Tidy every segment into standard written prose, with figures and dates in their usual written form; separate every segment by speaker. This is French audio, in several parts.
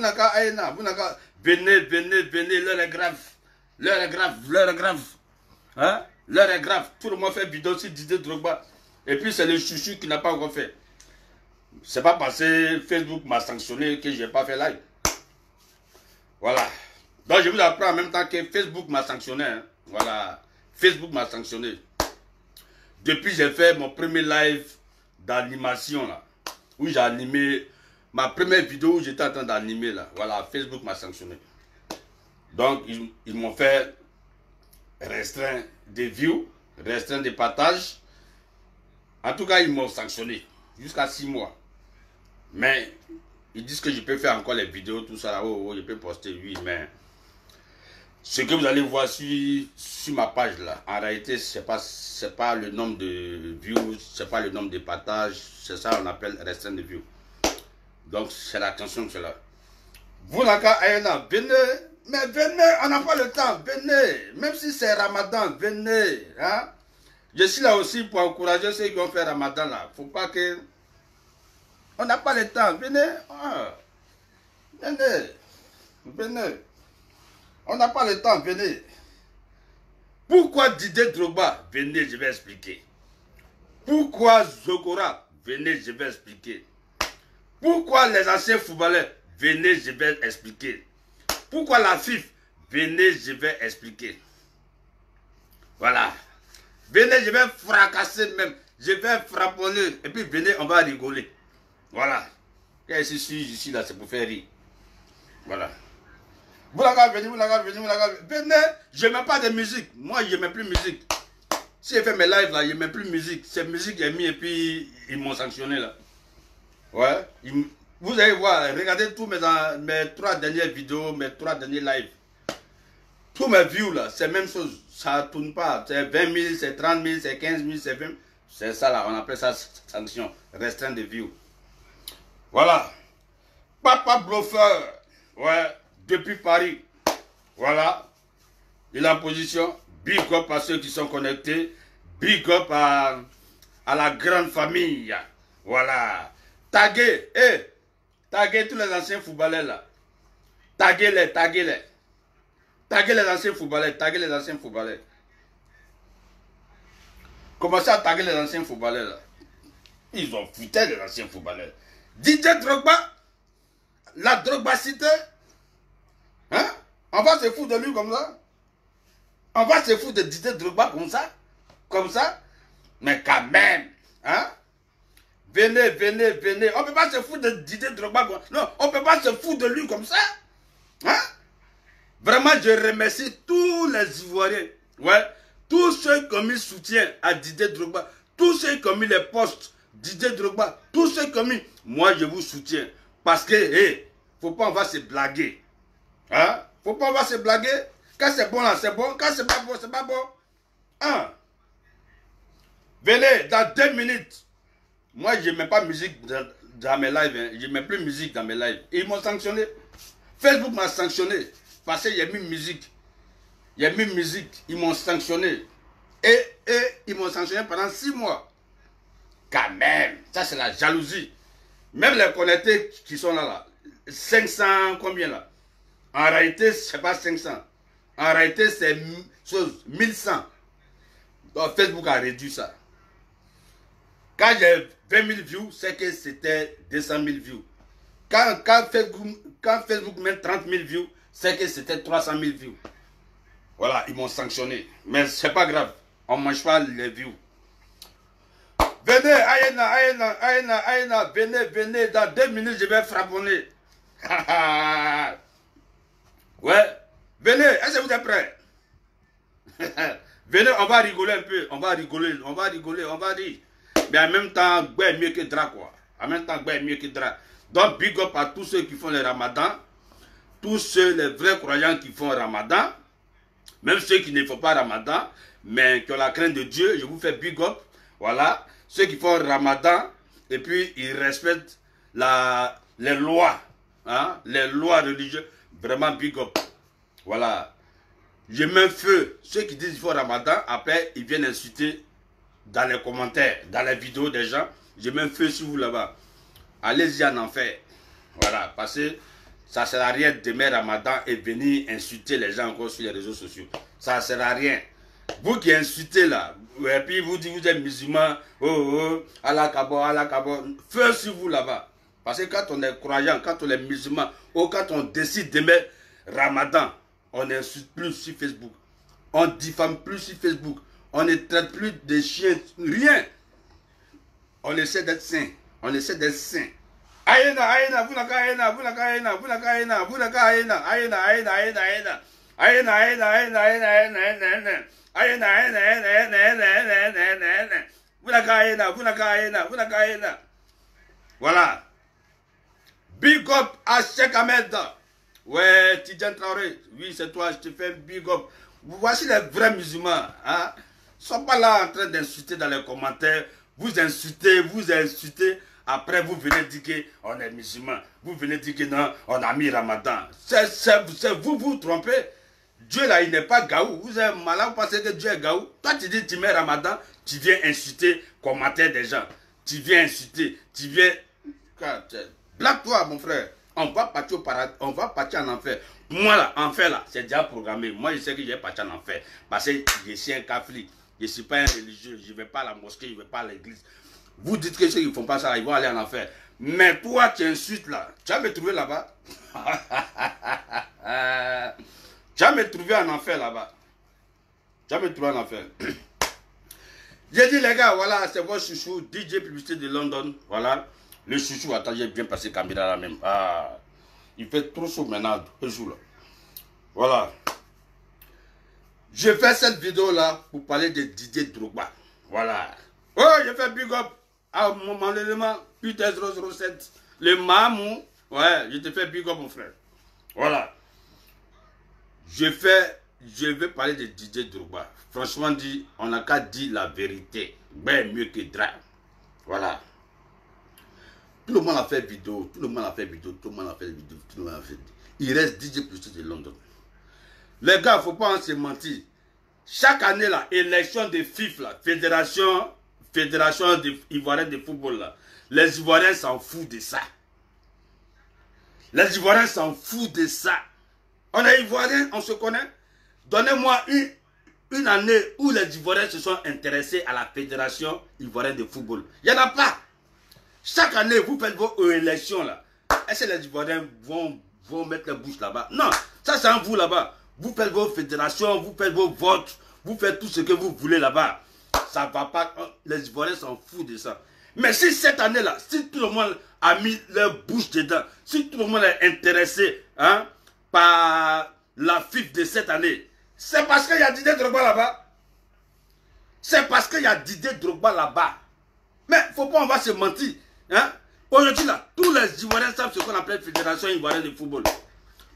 Speaker 1: n'avez Aïna, vous n'avez venez, venez, venez, l'heure est grave. L'heure est grave, l'heure est grave. Hein? L'heure est grave. Tout le monde fait vidéo sur Didier Drogba. Et puis c'est le chouchou qui n'a pas encore fait. C'est pas parce que Facebook m'a sanctionné que je n'ai pas fait live. Voilà. Donc je vous apprends en même temps que Facebook m'a sanctionné. Hein. Voilà. Facebook m'a sanctionné. Depuis j'ai fait mon premier live d'animation là. Où j'ai animé ma première vidéo où j'étais en train d'animer là. Voilà. Facebook m'a sanctionné. Donc ils m'ont fait restreindre des views, restreindre des partages. En tout cas ils m'ont sanctionné. Jusqu'à 6 mois. Mais ils disent que je peux faire encore les vidéos, tout ça. Oh, je peux poster, oui, mais ce que vous allez voir sur ma page là, en réalité, c'est pas le nombre de views, c'est pas le nombre de partages, c'est ça qu'on appelle restreint de views. Donc, c'est l'attention de cela. Vous, là, venez, mais venez, on n'a pas le temps, venez, même si c'est Ramadan, venez. Hein? Je suis là aussi pour encourager ceux qui ont fait Ramadan là. Faut pas que. On n'a pas le temps. Venez. Ah. Venez. Venez. On n'a pas le temps. Venez. Pourquoi Didier Drogba? Venez, je vais expliquer. Pourquoi Zokora? Venez, je vais expliquer. Pourquoi les anciens footballeurs? Venez, je vais expliquer. Pourquoi la FIF? Venez, je vais expliquer. Voilà. Venez, je vais fracasser même. Je vais frapponner. Et puis venez, on va rigoler. Voilà. Quand je suis ici, là, c'est pour faire rire. Voilà. Vous l'avez venu, vous l'avez venu, vous l'avez venu. Venez, je n'aime pas de musique. Moi, je n'aime plus musique. Si je fais mes lives, là, je n'aime plus musique. Cette musique est mise et puis ils m'ont sanctionné, là. Ouais. Vous allez voir, regardez tous mes 3 dernières vidéos, mes 3 derniers lives. Tous mes views, là, c'est la même chose. Ça ne tourne pas. C'est 20 000, c'est 30 000, c'est 15 000, c'est 20 000. C'est ça, là, on appelle ça sanction. Restreint de views. Voilà. Papa Bluffeur. Ouais. Depuis Paris. Voilà. Il est en position. Big up à ceux qui sont connectés. Big up à la grande famille. Voilà. Taguez. Taguez tous les anciens footballeurs là. Taguez-les, taguez-les. Taguez les anciens footballeurs. Taguez les anciens footballeurs. Commencez à taguer les anciens footballeurs là. Ils ont foutu les anciens footballeurs. Didier Drogba, la Drogbacité, hein? On va se foutre de lui comme ça? On va se foutre de Didier Drogba comme ça? Comme ça? Mais quand même, hein? Venez, venez, venez. On ne peut pas se foutre de Didier Drogba comme ça. Non, on ne peut pas se foutre de lui comme ça. Hein? Vraiment, je remercie tous les Ivoiriens. Ouais. Tous ceux qui ont mis soutien à Didier Drogba. Tous ceux qui ont mis les postes. Didier Drogba, tous ceux qui ont mis, moi je vous soutiens. Parce que, faut pas on va se blaguer. Hein? Faut pas on va se blaguer. Quand c'est bon là, c'est bon. Quand c'est pas bon, c'est pas bon. Hein? Venez, dans 2 minutes. Moi, je ne mets pas musique dans mes lives. Hein. Je ne mets plus musique dans mes lives. Ils m'ont sanctionné. Facebook m'a sanctionné. Parce qu'il y a mis musique. Il y a mis musique. Ils m'ont sanctionné. Et ils m'ont sanctionné pendant 6 mois. Quand même, ça c'est la jalousie. Même les connectés qui sont là, 500, combien là? En réalité, c'est pas 500. En réalité, c'est 1100. Donc Facebook a réduit ça. Quand j'ai 20 000 views, c'est que c'était 200 000 views. Quand Facebook met 30 000 views, c'est que c'était 300 000 views. Voilà, ils m'ont sanctionné. Mais c'est pas grave. On ne mange pas les views. Venez, Aïna, venez, dans 2 minutes, je vais frapponner. Ouais, venez, est-ce que vous êtes prêts? Venez, on va rigoler un peu, on va rigoler, on va dire. Mais en même temps, Goué est mieux que Dra, quoi. En même temps, Goué est mieux que Dra. Donc, big up à tous ceux qui font le ramadan, tous ceux, les vrais croyants qui font ramadan, même ceux qui ne font pas ramadan, mais qui ont la crainte de Dieu, je vous fais big up, voilà. Ceux qui font ramadan, et puis ils respectent les lois, hein, les lois religieuses, vraiment big up. Voilà. Je mets feu. Ceux qui disent qu'il faut ramadan, après ils viennent insulter dans les commentaires, dans les vidéos des gens. Je mets feu sur vous là-bas. Allez-y en enfer. Voilà. Parce que Ça ne sert à rien demain Ramadan et venir insulter les gens encore sur les réseaux sociaux. Ça ne sert à rien. Vous qui insultez là, et puis vous dites vous êtes musulman, Allah Kabo, feu sur vous là-bas. Parce que quand on est croyant, quand on est musulman, ou quand on décide d'aimer Ramadan, on n'insulte plus sur Facebook. On ne diffame plus sur Facebook. On ne traite plus de chiens, rien. On essaie d'être saint. On essaie d'être saint. Aïna, aïna, vous n'avez aïna, vous n'avez aïna, vous n'avez aïna, vous n'avez aïna, aïna, aïna, aïna, aïna. Aïna, aïna, aïna, aïna, aïna, aïna, aïna. Aïna, aïna, aïna, aïna, aïna, aïna, aïna, aïna. Vous n'avez aïna, vous n'avez aïna, vous n'avez aïna. Voilà. Big up à Cheikh Ahmed. Ouais, Tidjane Traoré. Oui, c'est toi, je te fais big up. Voici les vrais musulmans. Hein? Ils ne sont pas là en train d'insulter dans les commentaires. Vous insultez, vous insultez. Après, vous venez dire qu'on est musulman. Vous venez dire que non, on a mis Ramadan. C'est vous vous trompez. Dieu là, il n'est pas gaou. Vous êtes malin, vous pensez que Dieu est gaou. Toi, tu dis, tu mets Ramadan, tu viens insulter, commenter des gens. Tu viens insulter, tu viens... Blague-toi, mon frère. On va partir au paradis, on va partir en enfer. Moi là, enfer là, c'est déjà programmé. Moi, je sais que je vais partir en enfer. Parce que je suis un catholique. Je ne suis pas un religieux. Je ne vais pas à la mosquée, je ne vais pas à l'église. Vous dites que ceux qui ne font pas ça, ils vont aller en enfer. Mais toi, tu insultes là. Tu vas me trouver là-bas. Tu vas me trouver en enfer là-bas. Tu vas me trouver en enfer. J'ai dit les gars, voilà, c'est votre chouchou, DJ Publicité de London. Voilà. Le chouchou, attends, j'ai bien passé caméra là même. Ah, il fait trop chaud maintenant, ce jour là. Voilà. Je fais cette vidéo là pour parler de Didier Drogba. Voilà. Oh, je fais big up à mon élément Peter 007. Le Mamou. Ouais, je te fais big up mon frère. Voilà. Je vais parler de Didier Drogba. Franchement dit, on n'a qu'à dire la vérité. Ben mieux que Dra. Voilà. Tout le monde a fait vidéo, tout le monde a fait vidéo, tout le monde a fait vidéo, tout le monde a fait vidéo. Il reste DJ Plus de London. Les gars, il ne faut pas en se mentir. Chaque année, là, élection de FIF, là, Fédération Ivoirienne de football, là, les Ivoiriens s'en foutent de ça. Les Ivoiriens s'en foutent de ça. On est Ivoiriens, on se connaît. Donnez-moi une année où les Ivoiriens se sont intéressés à la Fédération Ivoirienne de football. Il n'y en a pas. Chaque année, vous faites vos élections là. Est-ce que les Ivoiriens vont mettre la bouche là-bas? Non, ça c'est en vous là-bas. Vous faites vos fédérations, vous faites vos votes, vous faites tout ce que vous voulez là-bas. Ça ne va pas, les Ivoiriens s'en foutent de ça. Mais si cette année-là, si tout le monde a mis leur bouche dedans, si tout le monde est intéressé hein, par la FIF de cette année, c'est parce qu'il y a Didier Drogba là-bas. C'est parce qu'il y a Didier Drogba là-bas. Mais il ne faut pas, on va se mentir. Hein? Aujourd'hui, là, tous les Ivoiriens savent ce qu'on appelle Fédération Ivoirienne de football.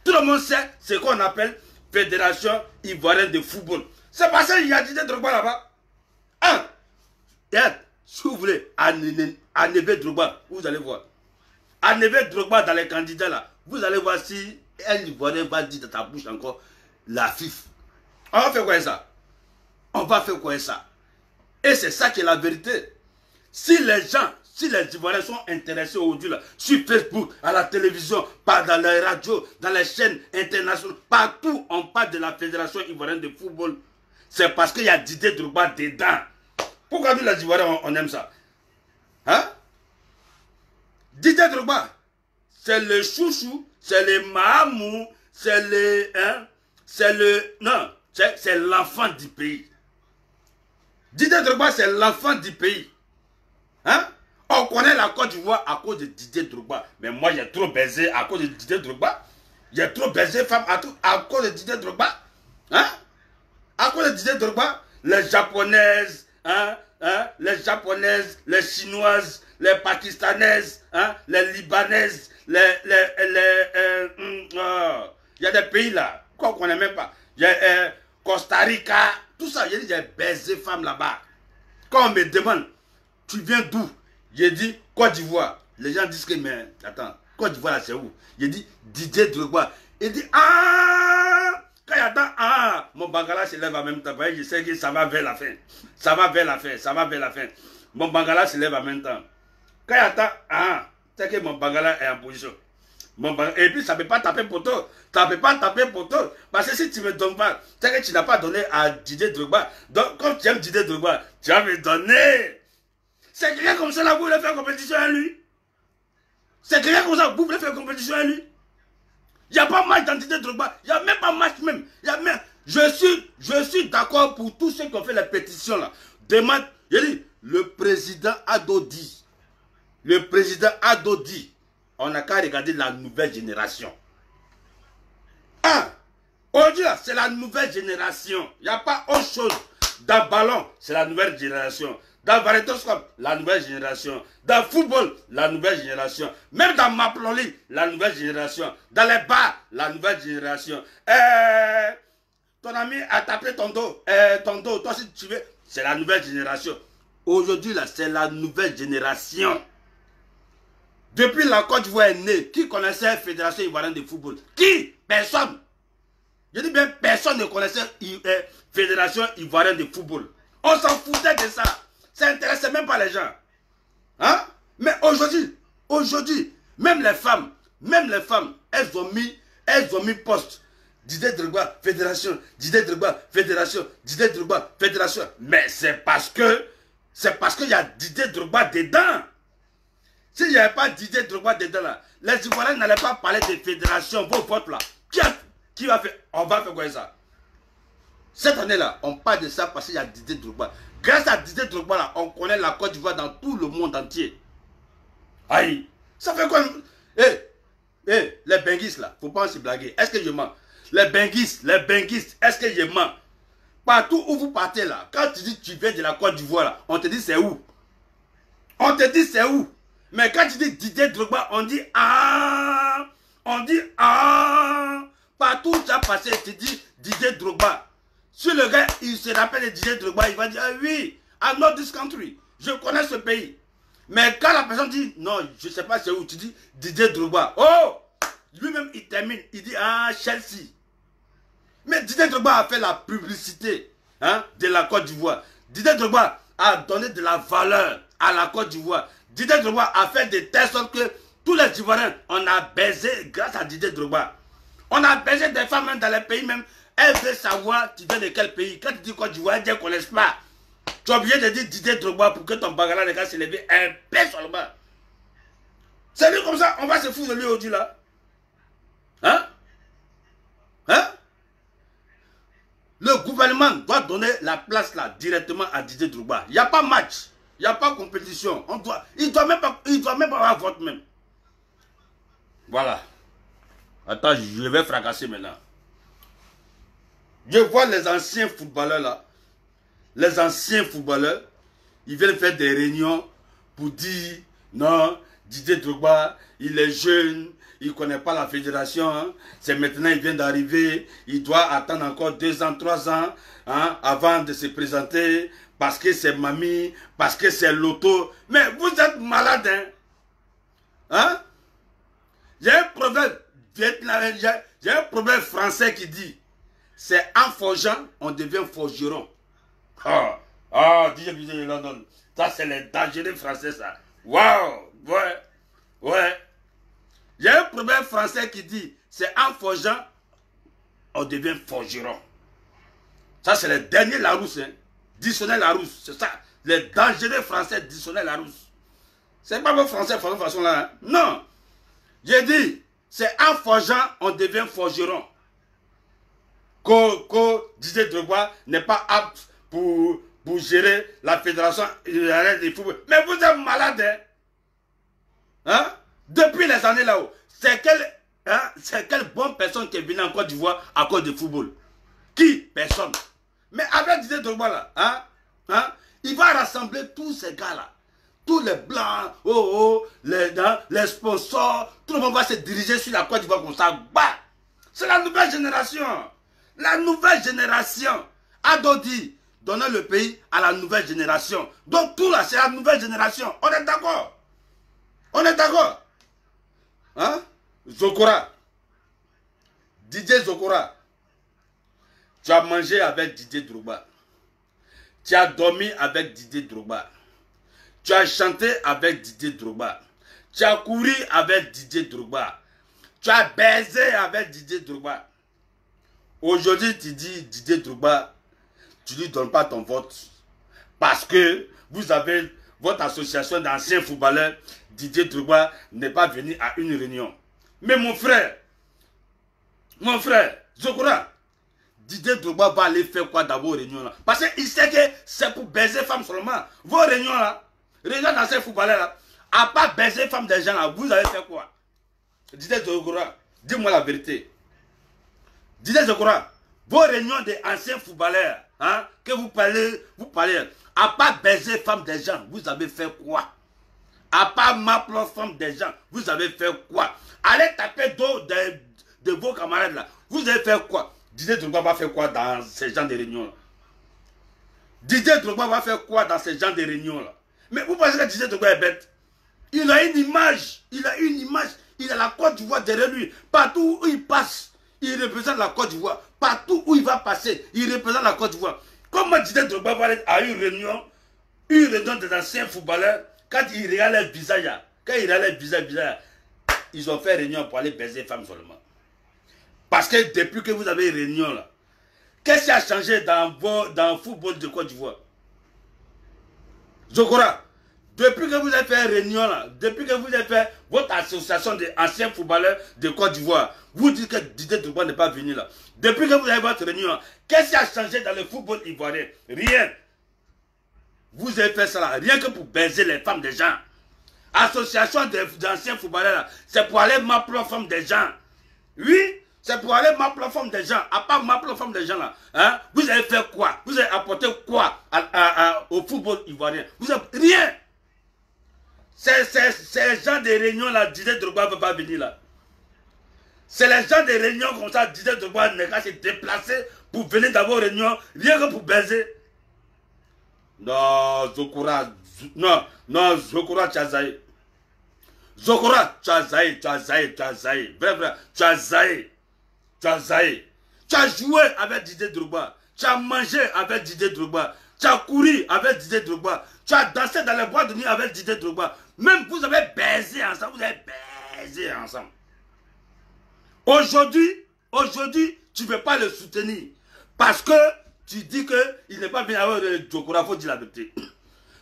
Speaker 1: Tout le monde sait ce qu'on appelle Fédération Ivoirienne de football. C'est parce qu'il y a Didier Drogba là-bas. Hein? Si vous voulez, Anebe Drogba, vous allez voir. Anebe Drogba dans les candidats là, vous allez voir si un Ivoirien va dire dans ta bouche encore la FIF. On va faire quoi ça? On va faire quoi ça? Et c'est ça qui est la vérité. Si les gens, si les Ivoiriens sont intéressés aujourd'hui là, sur Facebook, à la télévision, pas dans les radios, dans les chaînes internationales, partout on parle de la Fédération Ivoirienne de football, c'est parce qu'il y a Didier Drogba dedans. Pourquoi nous les Ivoiriens on aime ça? Hein? Didier Drogba, c'est le chouchou, c'est le Mahamou, c'est le... Hein? C'est le... Non, c'est l'enfant du pays. Didier Drogba, c'est l'enfant du pays. Hein? On connaît la Côte d'Ivoire à cause de Didier Drogba. Mais moi, j'ai trop baisé à cause de Didier Drogba. J'ai trop baisé femme à cause de Didier Drogba. Hein? À cause de Didier Drogba, les Japonaises, hein? Hein? Les Japonaises, les Chinoises, les Pakistanaises, hein? Les Libanaises, il y a des pays là, qu'on ne connaît même pas. Il y a Costa Rica, tout ça, j'ai baisé femme là-bas. Quand on me demande, tu viens d'où? J'ai dit Côte d'Ivoire. Les gens disent que, mais attends, Côte d'Ivoire, c'est où? J'ai dit Didier Drogba. Il dit, ah, quand il attend, ah, mon Bangala se lève en même temps. Je sais que ça va vers la fin. Ça va vers la fin, ça va vers la fin. Mon Bangala se lève en même temps. Quand il attend, ah, c'est que mon Bangala est en position. Et puis ça ne peut pas taper poteau. Ça ne peut pas taper poteau. Parce que si tu ne me donnes pas, c'est que tu n'as pas donné à Didier Drogba. Donc quand tu aimes Didier Drogba, tu vas me donner. C'est quelqu'un comme ça là, vous voulez faire compétition à lui. C'est quelqu'un comme ça, vous voulez faire compétition à lui. Il n'y a pas match dans Didier Drogba. Il n'y a même pas match même. Il y a même... Je suis d'accord pour tous ceux qui ont fait la pétition là. Demande, je dis, le président Adodi. Le président Adodi. On n'a qu'à regarder la nouvelle génération. Aujourd'hui, c'est la nouvelle génération. Il n'y a pas autre chose. Dans ballon, c'est la nouvelle génération. Dans Varetoscope, la nouvelle génération. Dans football, la nouvelle génération. Même dans Maploli, la nouvelle génération. Dans les bars, la nouvelle génération. Ton ami a tapé ton dos. Toi si tu veux, c'est la nouvelle génération. Aujourd'hui, là, c'est la nouvelle génération. Depuis la Côte d'Ivoire est née, qui connaissait la Fédération Ivoirienne de football? Qui? Personne. Je dis bien, personne ne connaissait la Fédération Ivoirienne de football. On s'en foutait de ça. Ça n'intéressait même pas les gens. Hein? Mais aujourd'hui, même les femmes, elles ont mis poste. Didier Drogba, fédération, Didier Drogba, fédération, Didier Drogba, fédération. Mais c'est parce qu'il y a Didier Drogba dedans. S'il n'y avait pas Didier Drogba dedans là, les Ivoiriens n'allaient pas parler de fédération, vos votes là. Qui va faire? On va faire quoi ça? Cette année là, on parle de ça parce qu'il y a Didier Drogba. Grâce à Didier Drogba là, on connaît la Côte d'Ivoire dans tout le monde entier. Aïe, ça fait quoi? Les benguistes là, faut pas se blaguer. Est-ce que je mens? Les benguistes, est-ce que je mens? Partout où vous partez là, quand tu dis que tu viens de la Côte d'Ivoire là, on te dit c'est où? On te dit c'est où? Mais quand tu dis Didier Drogba, on dit ah. On dit ah. Partout où tu as passé, tu dis Didier Drogba. Si le gars, il se rappelle de Didier Drogba, il va dire ah oui, I know this country. Je connais ce pays. Mais quand la personne dit non, je ne sais pas c'est où, tu dis Didier Drogba. Oh! Lui-même, il termine, il dit ah, Chelsea. Mais Didier Drogba a fait la publicité de la Côte d'Ivoire. Didier Drogba a donné de la valeur à la Côte d'Ivoire. Didier Drogba a fait de telle sorte que tous les Ivoiriens, on a baisé grâce à Didier Drogba. On a baisé des femmes même dans les pays même. Elles veulent savoir tu viens de quel pays. Quand tu dis Côte d'Ivoire, elles ne connaissent pas. Tu es obligé de dire Didier Drogba pour que ton bagala ne se lever un peu seulement. C'est lui comme ça, on va se foutre de lui aujourd'hui là. Le gouvernement doit donner la place là directement à Didier Drogba. Il n'y a pas match, il n'y a pas compétition. Il doit même pas avoir vote même. Voilà. Attends, je vais fracasser maintenant. Je vois les anciens footballeurs là. Les anciens footballeurs, ils viennent faire des réunions pour dire non, Didier Drogba, il est jeune. Il ne connaît pas la fédération. Hein. C'est maintenant il vient d'arriver. Il doit attendre encore 2 ans, 3 ans avant de se présenter. Parce que c'est mamie, parce que c'est l'auto. Mais vous êtes malade. Hein? J'ai un proverbe français qui dit c'est en forgeant, on devient forgeron. Didier London. Ça, c'est les dangereux français, ça. Waouh! Ouais. Il y a un proverbe français qui dit, c'est en forgeant, on devient forgeron. Ça, c'est le dernier Larousse. Dictionnaire Larousse. C'est ça. Les dangereux français dictionnaire Larousse. C'est pas vos français de cette façon là. Non. J'ai dit, c'est en forgeant, on devient forgeron. Que Didier Drogba n'est pas apte pour gérer la fédération de football. Mais vous êtes malade, hein? Depuis les années là-haut, c'est quelle bonne personne qui est venue en Côte d'Ivoire à cause du football? Qui? Personne. Mais avec Didier Drogba là, il va rassembler tous ces gars-là. Tous les blancs, les sponsors, tout le monde va se diriger sur la Côte d'Ivoire comme ça. Bah! C'est la nouvelle génération. La nouvelle génération. Adodi, donner le pays à la nouvelle génération. Donc tout là, c'est la nouvelle génération. On est d'accord? On est d'accord? Hein? Zokora. Didier Zokora. Tu as mangé avec Didier Drogba. Tu as dormi avec Didier Drogba. Tu as chanté avec Didier Drogba. Tu as couru avec Didier Drogba. Tu as baisé avec Didier Drogba. Aujourd'hui, tu dis Didier Drogba, tu ne lui donnes pas ton vote. Parce que vous avez votre association d'anciens footballeurs. Didier Drogba n'est pas venu à une réunion. Mais mon frère, Zokora, Didier Drogba va aller faire quoi dans vos réunions là? Parce qu'il sait que c'est pour baiser femmes seulement. Vos réunions là, réunions d'anciens footballeurs là, à part baiser femmes des gens là, vous avez fait quoi? Didier Zokora, dis-moi la vérité. Didier Zokora, vos réunions des anciens footballeurs, hein, que vous parlez, à part baiser femmes des gens, vous avez fait quoi? À part m'appeler femme des gens, vous avez fait quoi? Allez taper dos de vos camarades là, vous avez fait quoi? Didier Drogba va faire quoi dans ces gens de réunions là? Didier Drogba va faire quoi dans ces gens de réunions là? Mais vous pensez que Didier Drogba est bête? Il a une image, il a la Côte d'Ivoire derrière lui. Partout où il passe, il représente la Côte d'Ivoire. Partout où il va passer, il représente la Côte d'Ivoire. Comment Didier Drogba va aller à une réunion des anciens footballeurs, quand il regarde leur visage, ils ont fait réunion pour aller baiser les femmes seulement. Parce que depuis que vous avez réunion là, qu'est-ce qui a changé dans le football de Côte d'Ivoire? Zokora, depuis que vous avez fait réunion là, depuis que vous avez fait votre association d'anciens footballeurs de Côte d'Ivoire, vous dites que Didier Drogba n'est pas venu là. Depuis que vous avez votre réunion, qu'est-ce qui a changé dans le football ivoirien? Rien. Vous avez fait ça là, rien que pour baiser les femmes des gens. Association d'anciens footballeurs là, c'est pour aller m'appeler femmes des gens. Oui, c'est pour aller m'appeler femmes des gens. À part m'appeler femmes des gens là, hein, vous avez fait quoi? Vous avez apporté quoi au football ivoirien? Vous avez rien. Ces gens de réunions là, Didier Drogba ne peut pas venir là. C'est les gens de réunions comme ça, Didier Drogba n'est qu'à se déplacer pour venir dans vos réunions, rien que pour baiser. Non, Zokora, Zokora, tu as zaï. Zokora, tu as zaï. Bref, tu as zaï. Tu as joué avec Didier Drogba. Tu as mangé avec Didier Drogba. Tu as couru avec Didier Drogba. Tu as dansé dans les boîtes de nuit avec Didier Drogba. Même vous avez baisé ensemble. Aujourd'hui, tu ne veux pas le soutenir. Parce que tu dis qu'il n'est pas bien avec Zokora, il faut dire la vérité.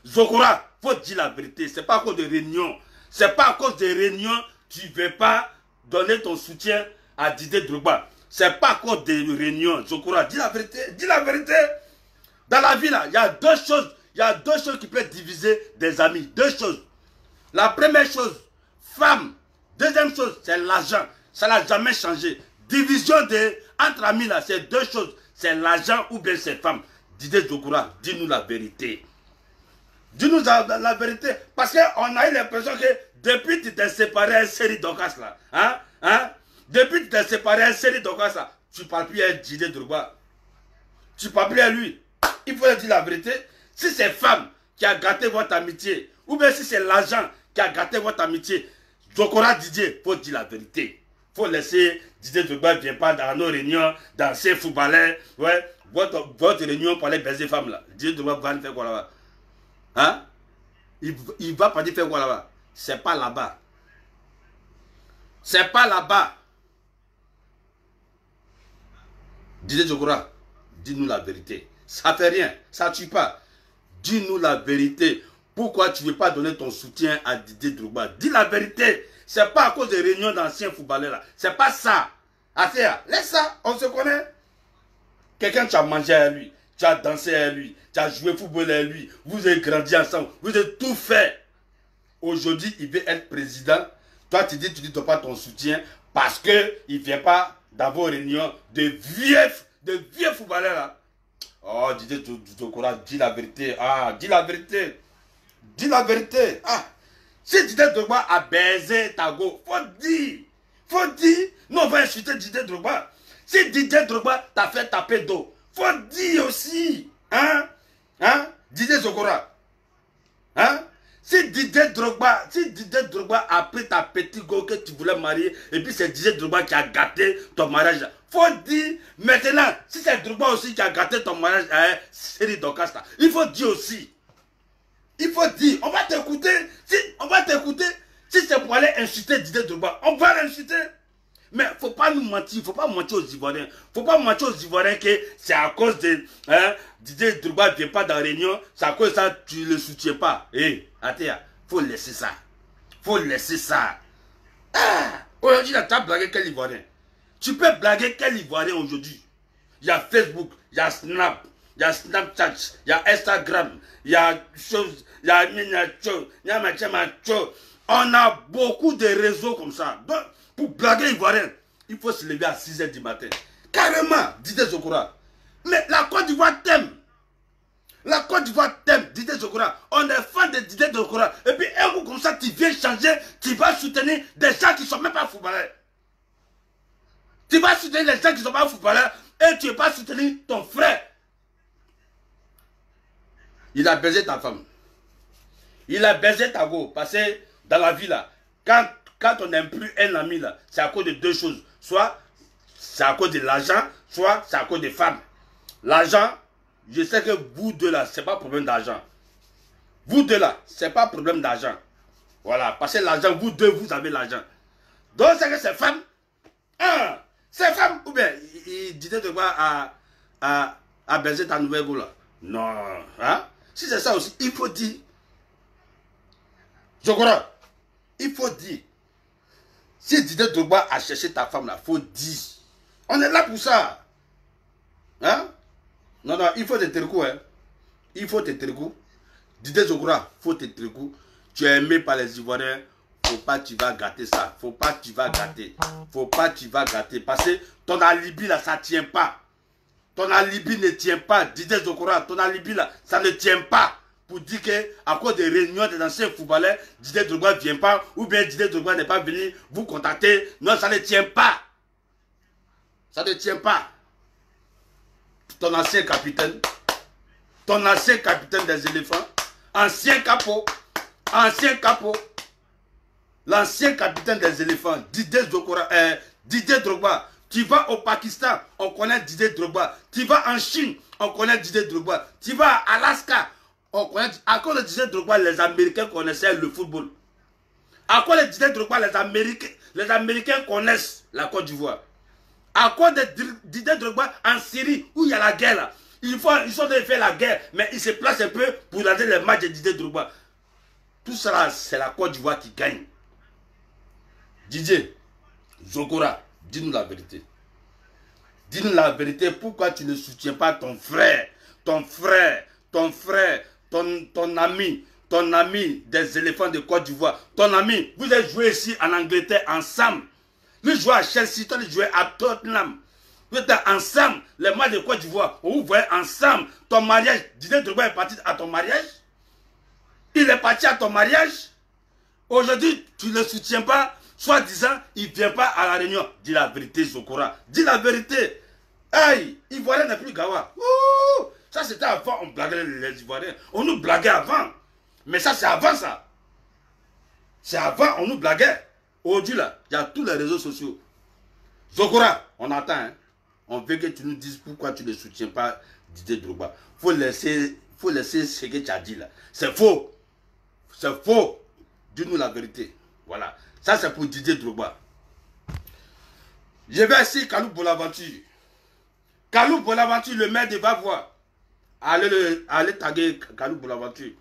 Speaker 1: Zokora, il faut dire la vérité. Ce n'est pas à cause de réunions. Ce n'est pas à cause des réunions tu ne veux pas donner ton soutien à Didier Drogba. Ce n'est pas à cause des réunions. Zokora, dis la vérité. Dis la vérité. Dans la vie, là, il y a deux choses. Il y a deux choses qui peuvent diviser des amis. Deux choses. La première chose, femme. Deuxième chose, c'est l'argent. Ça n'a jamais changé. Division entre amis, là, c'est deux choses. C'est l'argent ou bien c'est femme. Didier Zokora, dis-nous la vérité. Dis-nous la vérité. Parce qu'on a eu l'impression que depuis que tu t'es séparé à une série d'Ocas là, depuis que tu t'es séparé à une série d'Ocas là, tu ne parles plus à Didier Drogba. Tu ne parles plus à lui. Il faut dire la vérité. Si c'est femme qui a gâté votre amitié, ou bien si c'est l'argent qui a gâté votre amitié, Zokora Didier, il faut dire la vérité. Il faut laisser Didier Drogba ne vient pas dans nos réunions, dans ces footballeurs. Ouais, votre réunion pour aller baiser les femmes là. Didier Drogba va faire quoi là-bas? Hein? Il va pas dire faire quoi là-bas? C'est pas là-bas. C'est pas là-bas. Didier Zokora, dis-nous la vérité. Ça fait rien, ça tue pas. Dis-nous la vérité. Pourquoi tu ne veux pas donner ton soutien à Didier Drogba? Dis la vérité. C'est pas à cause des réunions d'anciens footballeurs là. C'est pas ça. Affaire, laisse ça, on se connaît. Quelqu'un, tu as mangé à lui, tu as dansé à lui, tu as joué football à lui, vous avez grandi ensemble, vous avez tout fait. Aujourd'hui, il veut être président. Toi, tu dis, tu ne donnes pas ton soutien parce qu'il ne vient pas dans vos réunions de vieux footballeurs là. Oh, Didier Zokora, dis la vérité. Ah, dis la vérité. Dis la vérité. Ah, si Didier Drogba a baisé Tago, faut dire. Faut dire. Nous, on va insulter Didier Drogba. Si Didier Drogba t'a fait taper d'eau, faut dire aussi. Hein? Didier Zokora. Hein? Si Didier Drogba a pris ta petite go que tu voulais marier, et puis c'est Didier Drogba qui a gâté ton mariage, faut dire, maintenant, si c'est Drogba aussi qui a gâté ton mariage à une série d'Ocas, il faut dire aussi. Il faut dire, on va t'écouter. Si c'est pour aller insulter Didier Drogba, on va l'insulter. Mais il ne faut pas nous mentir, il ne faut pas mentir aux Ivoiriens. Il ne faut pas mentir aux Ivoiriens que c'est à cause de Didier Drogba ne vient pas dans la réunion, c'est à cause de ça tu ne le soutiens pas. Hé, attends, il faut laisser ça. Il faut laisser ça. Aujourd'hui, tu as blagué quel Ivoirien? Tu peux blaguer quel Ivoirien aujourd'hui? Il y a Facebook, il y a Snap, il y a Snapchat, il y a Instagram, il y a chose, il y a miniature, il y a machin. On a beaucoup de réseaux comme ça. Donc, pour blaguer Ivoirien, il faut se lever à 6 h du matin. Carrément, Didier Zokora. Mais la Côte d'Ivoire t'aime. La Côte d'Ivoire t'aime, Didier Zokora. On est fan de Didier Zokora. Et puis, un coup comme ça, tu viens changer, tu vas soutenir des gens qui ne sont même pas footballeurs. Tu vas soutenir les gens qui ne sont pas footballeurs et tu ne vas pas soutenir ton frère. Il a baisé ta femme. Il a baisé ta go. Parce que dans la vie, là, quand on n'aime plus un ami, là, c'est à cause de deux choses. Soit c'est à cause de l'argent, soit c'est à cause des femmes. L'argent, je sais que vous deux là, ce n'est pas problème d'argent. Vous deux là, ce n'est pas problème d'argent. Voilà, parce que l'argent, vous deux, vous avez l'argent. Donc c'est que ces femmes, ces femmes, ou bien, il disait de quoi à baiser ta nouvelle go là. Non, hein? Si c'est ça aussi, il faut dire. Zokora, il faut dire. Si Didier Drogba a cherché ta femme là, il faut dire. On est là pour ça. Hein? Non, non, il faut te tricou, hein. Il faut te tricou. Didier Zokora, il faut te tricou. Tu es aimé par les Ivoiriens. Faut pas que tu vas gâter ça. Faut pas que tu vas gâter. Faut pas que tu vas gâter. Parce que ton alibi là, ça ne tient pas. Ton alibi ne tient pas. Didier Zokora, ton alibi là, ça ne tient pas. Pour dire qu'à cause des réunions des anciens footballeurs, Didier Drogba ne vient pas, ou bien Didier Drogba n'est pas venu vous contacter. Non, ça ne tient pas. Ça ne tient pas. Ton ancien capitaine des éléphants, ancien capot, l'ancien capitaine des éléphants, Didier Drogba. Tu vas au Pakistan, on connaît Didier Drogba. Tu vas en Chine, on connaît Didier Drogba. Tu vas à Alaska, on connaît. À cause de Didier Drogba, les Américains connaissaient le football. À cause de Didier Drogba, les Américains connaissent la Côte d'Ivoire. À cause de Didier Drogba en Syrie, où il y a la guerre là. Ils sont en train de faire la guerre, mais ils se placent un peu pour regarder les matchs de Didier Drogba. Tout ça, c'est la Côte d'Ivoire qui gagne. Didier Zokora, dis-nous la vérité. Dis-nous la vérité, pourquoi tu ne soutiens pas ton frère, ton ami des éléphants de Côte d'Ivoire, ton ami, vous avez joué ici en Angleterre ensemble. Lui jouait à Chelsea, toi tu jouais à Tottenham. Vous êtes ensemble, les matchs de Côte d'Ivoire, on vous voyait ensemble. Ton mariage, Didier Drogba est parti à ton mariage. Il est parti à ton mariage. Aujourd'hui, tu ne le soutiens pas. Soit disant, il ne vient pas à la réunion. Dis la vérité, Zokora. Dis la vérité. Aïe, Ivoirien n'est plus gawa. Ouh, ça c'était avant, on blaguait les Ivoiriens. On nous blaguait avant. Mais ça, c'est avant ça. C'est avant, on nous blaguait. Aujourd'hui, là, il y a tous les réseaux sociaux. Zokora, on attend. Hein? On veut que tu nous dises pourquoi tu ne soutiens pas Didier Drogba. Faut laisser ce que tu as dit là. C'est faux. C'est faux. Dis-nous la vérité. Voilà. Ça, c'est pour Didier Drogba. Je vais ici, Kalou Bonaventure. Kalou Bonaventure, le maire de Bavois. Allez taguer Kalou Bonaventure.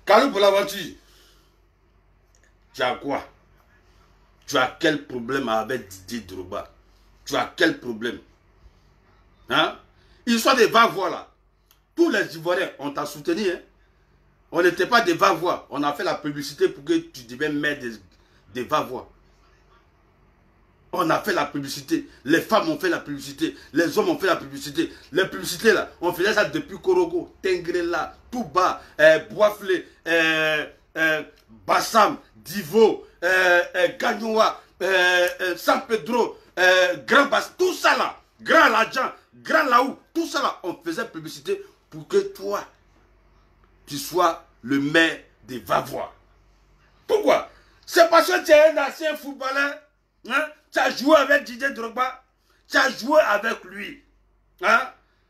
Speaker 1: Kalou Bonaventure. Tu as quoi? Tu as quel problème avec Didier Drogba? Tu as quel problème? Hein? Ils sont des va-voix là. Tous les Ivoiriens, on t'a soutenu. Hein? On n'était pas des va-voix. On a fait la publicité pour que tu deviennes maire des va-voix. On a fait la publicité. Les femmes ont fait la publicité. Les hommes ont fait la publicité. Les publicités là, on faisait ça depuis Korogo, Tengrela, Touba, Boisflé, Bassam, Divo, Gagnoua, San Pedro, Grand Bass, tout ça là, Grand Ladjan, Grand Laou, tout ça là, on faisait publicité pour que toi, tu sois le maire des va-voix. Pourquoi? C'est parce que tu es un ancien footballeur. Hein? Tu as joué avec Didier Drogba. Tu as joué avec lui. Hein?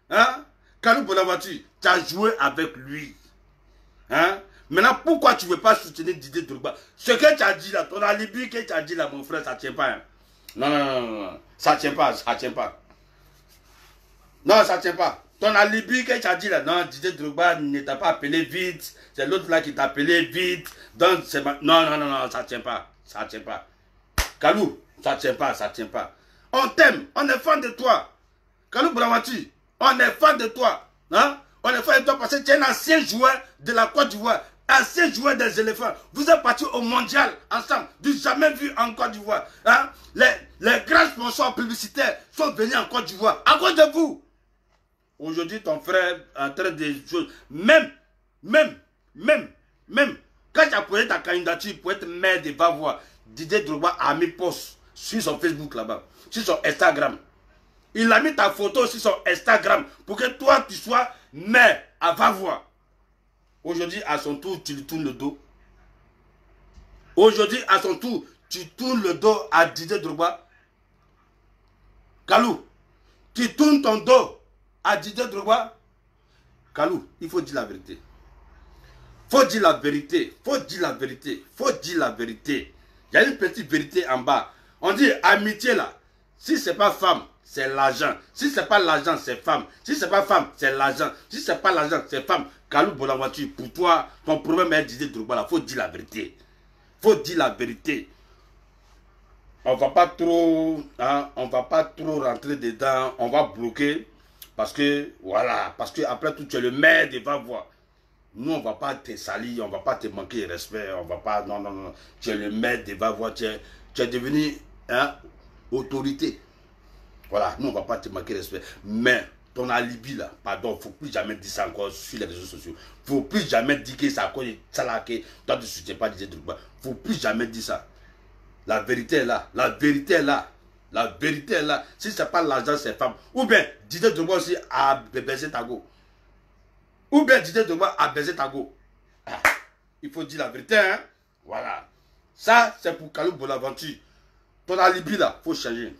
Speaker 1: Hein? Kalou Bonaventure, tu as joué avec lui. Hein? Maintenant, pourquoi tu ne veux pas soutenir Didier Drogba? Ce que tu as dit là, ton alibi que tu as dit là, mon frère, ça ne tient pas. Hein? Non, non, non, non. Ça tient pas, ça tient pas. Non, ça tient pas. Ton alibi que tu as dit là, non, Didier Drogba ne t'a pas appelé vite. C'est l'autre là qui t'a appelé vite. Donc, c'est non, non, non, non, ça tient pas. Ça tient pas. Kalou, ça tient pas, ça tient pas. On t'aime, on est fan de toi. Kalou Bouramati, on est fan de toi. Hein? On est fan de toi parce que tu es un ancien joueur de la Côte d'Ivoire. Ancien joueur des éléphants. Vous êtes partis au mondial ensemble. Du jamais vu en Côte d'Ivoire. Hein? Les grands sponsors publicitaires sont venus en Côte d'Ivoire. À cause de vous. Aujourd'hui, ton frère est en train de choses. Même, quand tu as posé ta candidature pour être maire de Vavois, Didier Drogba a mis post sur son Facebook là-bas, sur son Instagram. Il a mis ta photo sur son Instagram pour que toi, tu sois maire à Vavois. Aujourd'hui, à son tour, tu lui tournes le dos. Aujourd'hui, à son tour, tu tournes le dos à Didier Drogba. Kalou, tu tournes ton dos à Didier Drogba. Kalou, il faut dire la vérité. Faut dire la vérité. Faut dire la vérité. Faut dire la vérité. Il y a une petite vérité en bas. On dit amitié là. Si c'est pas femme, c'est l'argent. Si c'est pas l'argent, c'est femme. Si c'est pas femme, c'est l'argent. Si c'est pas l'argent, c'est femme. Kalou Bouramati, pour toi, ton problème est Didier Drogba là. Faut dire la vérité. Faut dire la vérité. On va pas trop, hein, on va pas trop rentrer dedans. On va bloquer. Parce que, voilà, parce que après tout, tu es le maire de Vavois. Nous, on ne va pas te salir, on ne va pas te manquer de respect, on ne va pas, non, non, non. Tu es le maire de Vavois, tu es devenu, hein, autorité. Voilà, nous, on ne va pas te manquer de respect. Mais, ton alibi là, pardon, il ne faut plus jamais dire ça encore sur les réseaux sociaux. Il ne faut plus jamais dire que c'est à cause de ça là que toi, tu ne soutiens pas Didier Drogba. Il ne faut plus jamais dire ça. La vérité est là, la vérité est là. La vérité est là. Si ce n'est pas l'argent, c'est femme. Ou bien, Didier Drogba aussi a baisé ta go. Ou bien Didier Drogba a baisé ta go. Ah, il faut dire la vérité, hein. Voilà. Ça, c'est pour Kalou Bonaventure. Ton alibi là, il faut changer.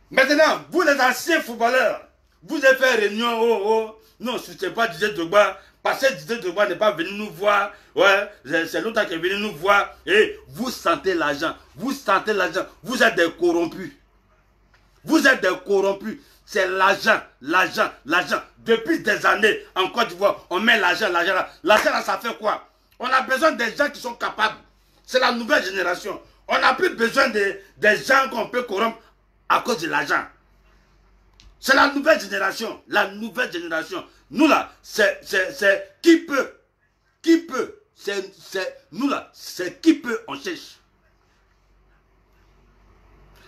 Speaker 1: Maintenant, vous les anciens footballeurs, vous avez fait réunion, non, je ne soutiens pas Didier Drogba, parce que Didier Drogba n'est pas venu nous voir. Ouais, c'est l'autre qui est venu nous voir. Et vous sentez l'argent. Vous sentez l'argent. Vous êtes des corrompus. Vous êtes des corrompus. C'est l'argent, l'argent, l'argent. Depuis des années, en Côte d'Ivoire, on met l'argent, l'argent là. L'argent là, ça fait quoi? On a besoin des gens qui sont capables. C'est la nouvelle génération. On n'a plus besoin des gens qu'on peut corrompre à cause de l'argent. C'est la nouvelle génération. La nouvelle génération. Nous là, c'est qui peut. Qui peut. Nous là, c'est qui peut, on cherche.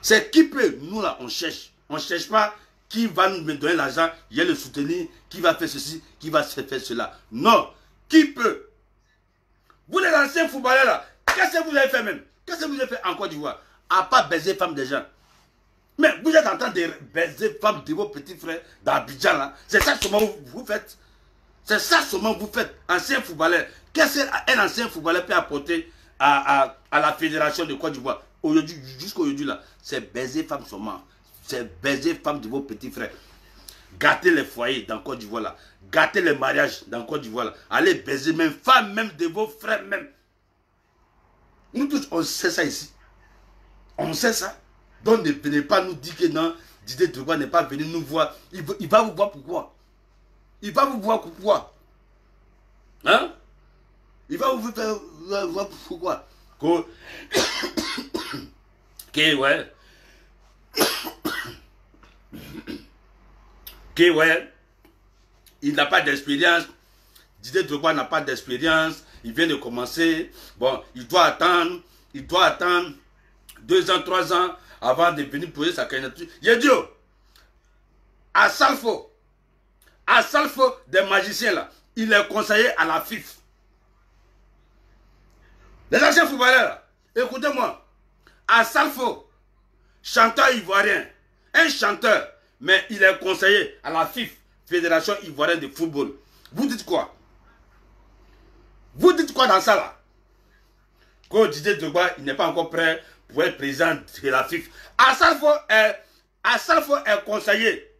Speaker 1: C'est qui peut, nous là, on cherche. On ne cherche pas qui va nous donner l'argent, il y a le soutenir, qui va faire ceci, qui va faire cela. Non, qui peut. Vous les anciens footballeurs là, qu'est-ce que vous avez fait même? Qu'est-ce que vous avez fait en Côte d'Ivoire? À part baiser femmes des gens. Mais vous êtes en train de baiser femmes de vos petits frères d'Abidjan là. C'est ça seulement vous faites. C'est ça seulement vous faites. Ancien footballeur. Qu'est-ce qu'un ancien footballeur peut apporter à la fédération de Côte d'Ivoire? Aujourd'hui, jusqu'à aujourd'hui là, c'est baiser femmes seulement. C'est baiser femmes de vos petits frères. Gâter les foyers dans Côte d'Ivoire là. Gâter les mariages dans Côte d'Ivoire là. Allez baiser même femmes même de vos frères même. Nous tous, on sait ça ici. On sait ça. Donc ne venez pas nous dire que non, Didier Drogba n'est pas venu nous voir. Il va vous voir pourquoi? Il va vous voir pourquoi? Hein? Il va vous faire voir pourquoi? Que ouais. Que ouais. Il n'a pas d'expérience. Didier Drogba n'a pas d'expérience. Il vient de commencer. Bon, il doit attendre 2 ans, 3 ans avant de venir poser sa candidature. J'ai dit, à Salfo, des magiciens là, il est conseiller à la FIF. Les anciens footballeurs, écoutez-moi, à Salfo, chanteur ivoirien, un chanteur, mais il est conseiller à la FIF, Fédération Ivoirienne de Football. Vous dites quoi? Vous dites quoi dans ça là? Quand Didier Drogba, il n'est pas encore prêt pour être président de la FIF. Assalfo est conseiller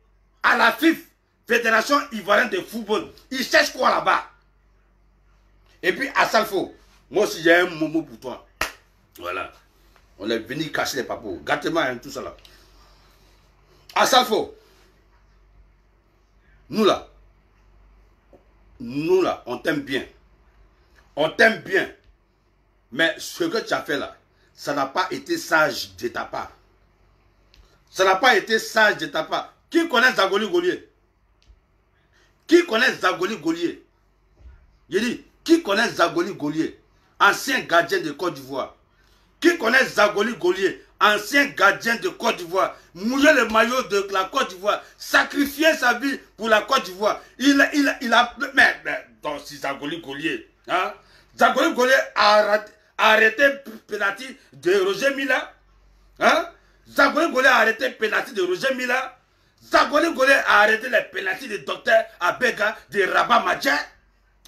Speaker 1: à la FIF, Fédération Ivoirienne de Football. Il cherche quoi là-bas? Et puis Assalfo, moi aussi j'ai un mot pour toi. Voilà. On est venu casser les papous. Gâtement, hein, tout ça là. Assalfo. Nous là, on t'aime bien. On t'aime bien. Mais ce que tu as fait là, ça n'a pas été sage de ta part. Ça n'a pas été sage de ta part. Qui connaît Zagoli Golier? Qui connaît Zagoli Golier? Je dis, qui connaît Zagoli Golier? Ancien gardien de Côte d'Ivoire. Qui connaît Zagoli Golier? Ancien gardien de Côte d'Ivoire. Mouiller le maillot de la Côte d'Ivoire. Sacrifier sa vie pour la Côte d'Ivoire. Il a... Mais donc, si Zagoli Golier... Hein? Zagoli Golier a arrêté penalty de Roger Mila. Hein? Zagoli Golier a arrêté penalty de Roger Mila. Zagoli Golier a arrêté les penalty de Docteur Abega de Rabat Madjer.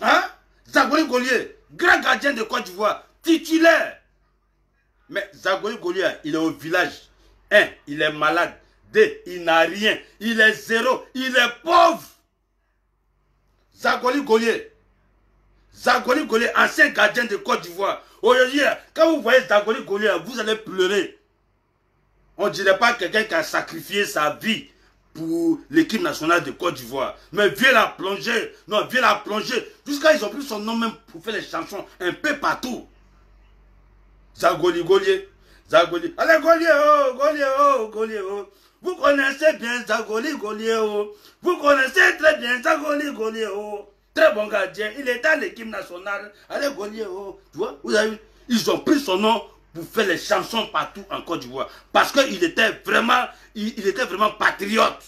Speaker 1: Hein? Zagoli Golier, grand gardien de Côte d'Ivoire, titulaire. Mais Zagoli Golier, il est au village. 1, il est malade. 2, il n'a rien. Il est zéro. Il est pauvre. Zagoli Golier. Zagoli Golier, ancien gardien de Côte d'Ivoire. Aujourd'hui, quand vous voyez Zagoli Golier, vous allez pleurer. On ne dirait pas quelqu'un qui a sacrifié sa vie pour l'équipe nationale de Côte d'Ivoire. Mais viens la plonger. Non, viens la plonger. Jusqu'à ils ont pris son nom même pour faire les chansons un peu partout. Zagoli Golier. Zagoli. Allez, Golier, oh, Golier, oh, Golier, oh. Vous connaissez bien Zagoli Golier, oh. Vous connaissez très bien Zagoli Golier, oh. Très bon gardien. Il est dans l'équipe nationale. Allez, Golier, oh. Tu vois, vous avez vu, ils ont pris son nom pour faire les chansons partout en Côte d'Ivoire. Parce qu'il était vraiment, il était vraiment patriote.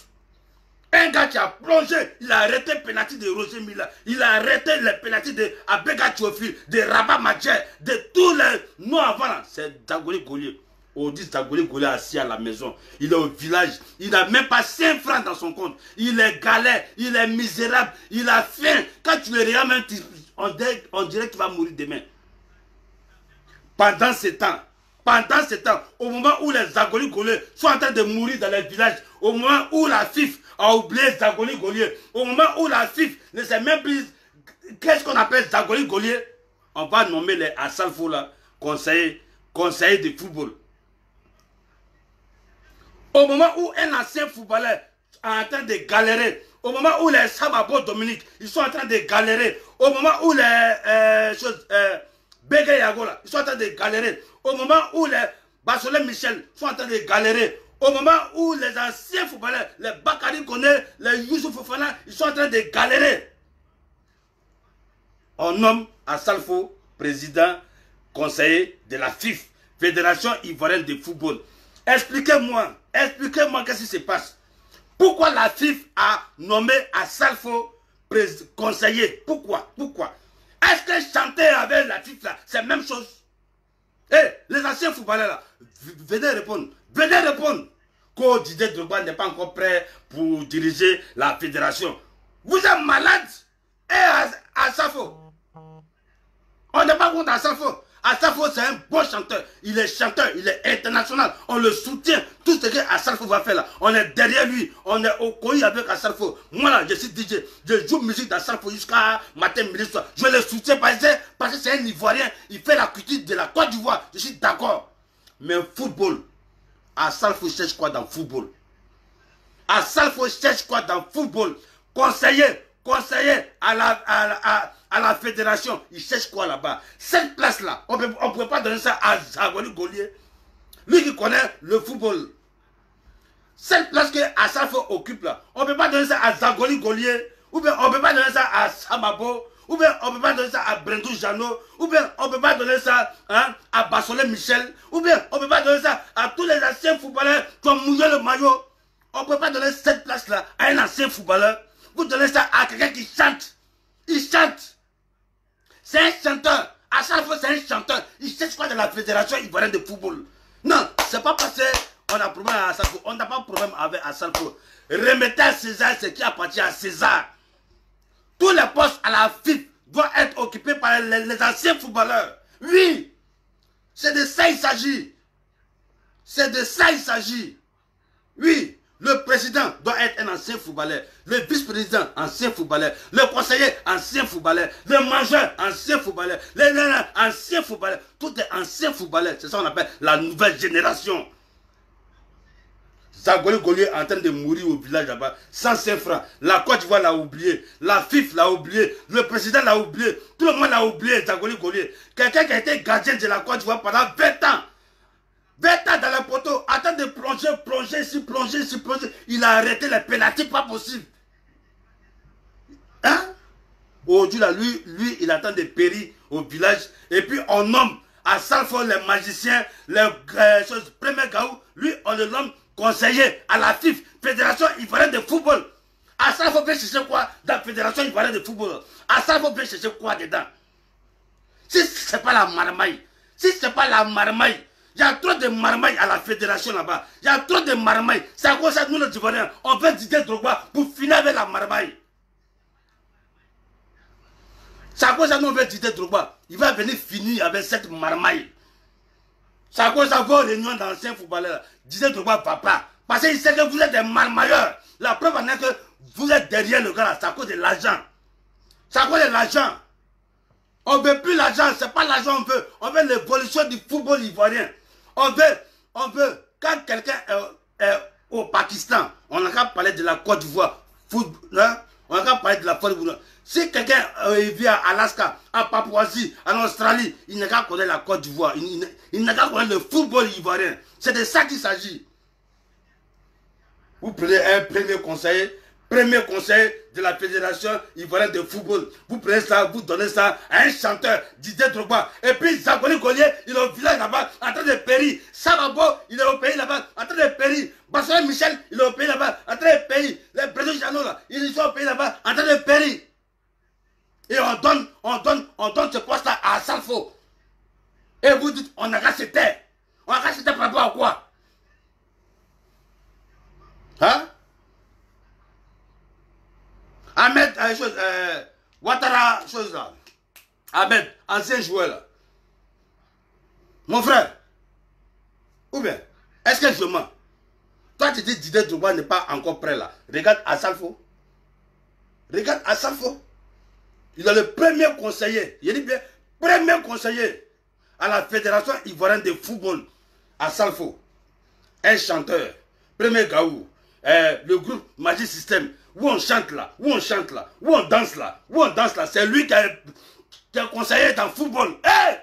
Speaker 1: Un gars qui a plongé, il a arrêté le penalty de Roger Mila, il a arrêté le penalty de Abega Théophile, de Rabat Madjer, de tous les noms avant là. C'est Zagoli Golier. On dit Zagoli Golier assis à la maison. Il est au village. Il n'a même pas 5 francs dans son compte. Il est galère, il est misérable, il a faim. Quand tu le regardes même, on dirait qu'il va mourir demain. Pendant ce temps, au moment où les Zagoli Golier sont en train de mourir dans les villages, au moment où la FIF a oublié Zagoli Golier, au moment où la FIF ne sait même plus qu'est-ce qu'on appelle Zagoli Golier, on va nommer les Assalfo là, conseillers de football. Au moment où un ancien footballeur est en train de galérer, au moment où les Samabo Dominique, ils sont en train de galérer, au moment où les Bégué Yagola, ils sont en train de galérer, au moment où les Bassolé Michel sont en train de galérer, au moment où les anciens footballeurs, les Bakary Koné, les Youssouf Fofana, ils sont en train de galérer. On nomme Assalfo président, conseiller de la FIF, Fédération Ivoirienne de Football. Expliquez-moi qu'est-ce qui se passe. Pourquoi la FIF a nommé Assalfo conseiller? Pourquoi? Est-ce que chanter avec la FIF là, c'est la même chose? Les anciens footballeurs là, venez répondre. Qu'au Didier Drogba n'est pas encore prêt pour diriger la fédération. Vous êtes malade? Assalfo. On n'est pas contre Assalfo. Assalfo, c'est un bon chanteur. Il est chanteur, il est international. On le soutient. Tout ce que Assalfo va faire là, on est derrière lui. On est au coin avec Assalfo. Moi là, je suis DJ. Je joue musique d'Assalfo jusqu'à matin, midi, soir. Je le soutiens parce que c'est un Ivoirien. Il fait la culture de la Côte d'Ivoire. Je suis d'accord. Mais football, Assalfo cherche quoi dans football? Assalfo cherche quoi dans football? Conseiller à la fédération, il cherche quoi là-bas? Cette place-là, on ne peut pas donner ça à Zagoli Golier. Lui qui connaît le football. Cette place que Assalfo occupe là, on ne peut pas donner ça à Zagoli Golier, ou bien on ne peut pas donner ça à Samabo, ou bien on ne peut pas donner ça à Brendou Jano, ou bien on ne peut pas donner ça à Bassolé Michel, ou bien on ne peut pas donner ça à tous les anciens footballeurs qui ont mouillé le maillot. On ne peut pas donner cette place-là à un ancien footballeur. Vous donnez ça à quelqu'un qui chante. Il chante. C'est un chanteur. Assalfo, c'est un chanteur. Il cherche quoi de la Fédération Ivoirienne de Football? Non, c'est pas parce qu'on a problème à Assalfo. On n'a pas de problème avec Assalfo. Remettez à César ce qui appartient à César. Tous les postes à la FIF doivent être occupés par les anciens footballeurs. Oui, c'est de ça il s'agit. Oui, Le président doit être un ancien footballeur. Le vice-président, ancien footballeur. Le conseiller, ancien footballeur. Le mangeur, ancien footballeur. Les ancien footballeur. Tout est ancien footballeur. C'est ça qu'on appelle la nouvelle génération. Zagoli Golier est en train de mourir au village là-bas. 105 francs. La Côte d'Ivoire l'a oublié. La FIF l'a oublié. Le président l'a oublié. Tout le monde l'a oublié, Zagoli Golier. Quelqu'un qui a été gardien de la Côte d'Ivoire pendant 20 ans. 20 ans dans la poteau, en train de plonger, ici. Il a arrêté les pénaltys, pas possible. Hein? Aujourd'hui, là, lui, il attend de périr au village. Et puis, on nomme à Salfo les magiciens, les choses, premier gaou. Lui, on le nomme conseiller à la FIF, Fédération Ivoirienne de Football. À Salfo, veut chercher quoi dans la Fédération Ivoirienne de Football? À Salfo, veut chercher quoi dedans? Si ce n'est pas la marmaille, il y a trop de marmailles à la fédération là-bas. Il y a trop de marmailles. C'est à cause de ça que nous, les Ivoiriens, on veut Didier Drogba pour finir avec la marmaille. C'est à cause de ça que nous, on veut Didier Drogba. Il va venir finir avec cette marmaille. C'est à cause de vos réunions d'anciens footballeurs. Didier Drogba va pas. Parce qu'il sait que vous êtes des marmailleurs. La preuve en est que vous êtes derrière le gars là. C'est à cause de l'argent. C'est à cause de l'argent. On ne veut plus l'argent. Ce n'est pas l'argent qu'on veut. On veut l'évolution du football ivoirien. On veut, quand quelqu'un est au Pakistan, on n'a qu'à parler de la Côte d'Ivoire, hein? On n'a qu'à parler de la Côte d'Ivoire. Si quelqu'un vit à Alaska, à Papouasie, en Australie, il n'a qu'à connaître la Côte d'Ivoire, il n'a qu'à connaître le football ivoirien. C'est de ça qu'il s'agit. Vous prenez un premier conseiller de la Fédération Ivoirienne de Football. Vous prenez ça, vous donnez ça à un chanteur, Didier Drogba. Et puis Zagoli Golier, il est au village là-bas, en train de périr. Sababo, il est au pays là-bas, en train de périr. Bassois Michel, il est au pays là-bas, en train de périr. Les Brésil Jeannot là, ils sont au pays là-bas, en train de périr. Et on donne ce poste-là à Salfo. Et vous dites, on a qu'à se taire. On a qu'à se taire par rapport à quoi? Hein? Ahmed, Ouattara, chose là. Ahmed, ancien joueur là. Mon frère. Ou bien, est-ce que je mens? Toi, tu dis Didier Drogba n'est pas encore prêt là. Regarde à Salfo. Regarde à Salfo. Il est le premier conseiller. Il dit bien, premier conseiller à la Fédération Ivoirienne de Football à Salfo. Un chanteur. Premier gaou. Le groupe Magic System. Où on chante là, où on danse là, c'est lui qui est conseiller dans le football. Hey!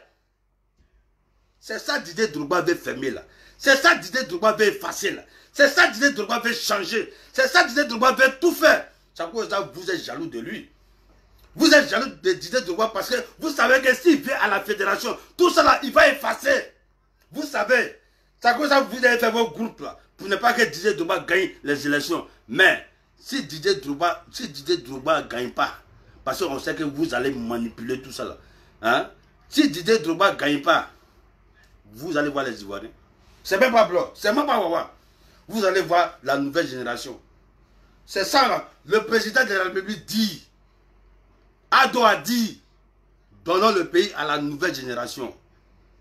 Speaker 1: C'est ça Didier Drogba veut fermer là. C'est ça Didier Drogba veut effacer là. C'est ça Didier Drogba veut changer. C'est ça Didier Drogba veut tout faire. C'est à cause de ça que vous êtes jaloux de lui. Vous êtes jaloux de Didier Drogba parce que vous savez que s'il vient à la fédération, tout ça là, il va effacer. Vous savez. C'est à cause de ça que vous avez fait vos groupes là. Pour ne pas que Didier Drogba gagne les élections. Mais si Didier Drogba ne gagne pas, parce qu'on sait que vous allez manipuler tout ça là. Hein? Si Didier Drogba ne gagne pas, vous allez voir les Ivoiriens. C'est même pas blanc, c'est même pas Wawa. Vous allez voir la nouvelle génération. C'est ça là. Le président de la République dit, Ado a dit, donnons le pays à la nouvelle génération.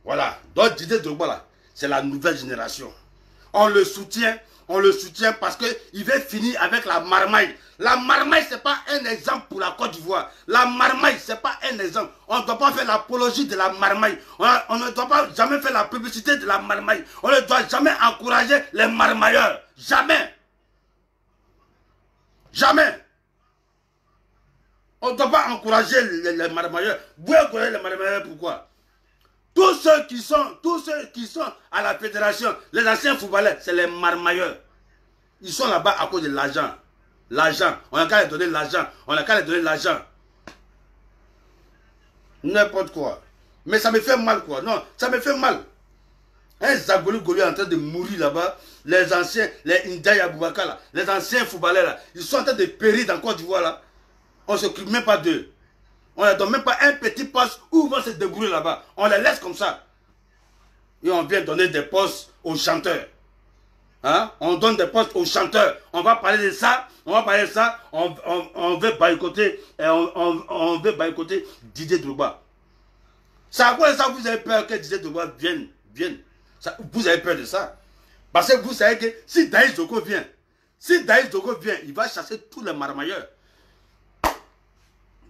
Speaker 1: Voilà. Donc Didier Drogba là, c'est la nouvelle génération. On le soutient parce qu'il veut finir avec la marmaille. La marmaille, ce n'est pas un exemple pour la Côte d'Ivoire. La marmaille, ce n'est pas un exemple. On ne doit pas faire l'apologie de la marmaille. On ne doit pas jamais faire la publicité de la marmaille. On ne doit jamais encourager les marmailleurs. Jamais. Jamais. On ne doit pas encourager les marmailleurs. Vous encouragez les marmailleurs, pourquoi? Tous ceux qui sont à la fédération, les anciens footballeurs, c'est les marmailleurs. Ils sont là-bas à cause de l'argent. L'argent. On n'a qu'à les donner l'argent. N'importe quoi. Mais ça me fait mal quoi. Non, ça me fait mal. Un Zagoli Golier est en train de mourir là-bas. Les anciens, les Ndiaye Aboubakar là, les anciens footballeurs là, ils sont en train de périr dans Côte d'Ivoire là. On ne s'occupe même pas d'eux. On ne leur donne même pas un petit poste où ils vont se débrouiller là-bas. On les laisse comme ça. Et on vient donner des postes aux chanteurs. Hein? On donne des postes aux chanteurs. On va parler de ça. On veut boycotter. On veut boycotter Didier Drogba. C'est à quoi ça vous avez peur que Didier Drogba vienne? Vous avez peur de ça. Parce que vous savez que si Daïs Zoko vient, Si Daïs Dogo vient, il va chasser tous les marmailleurs.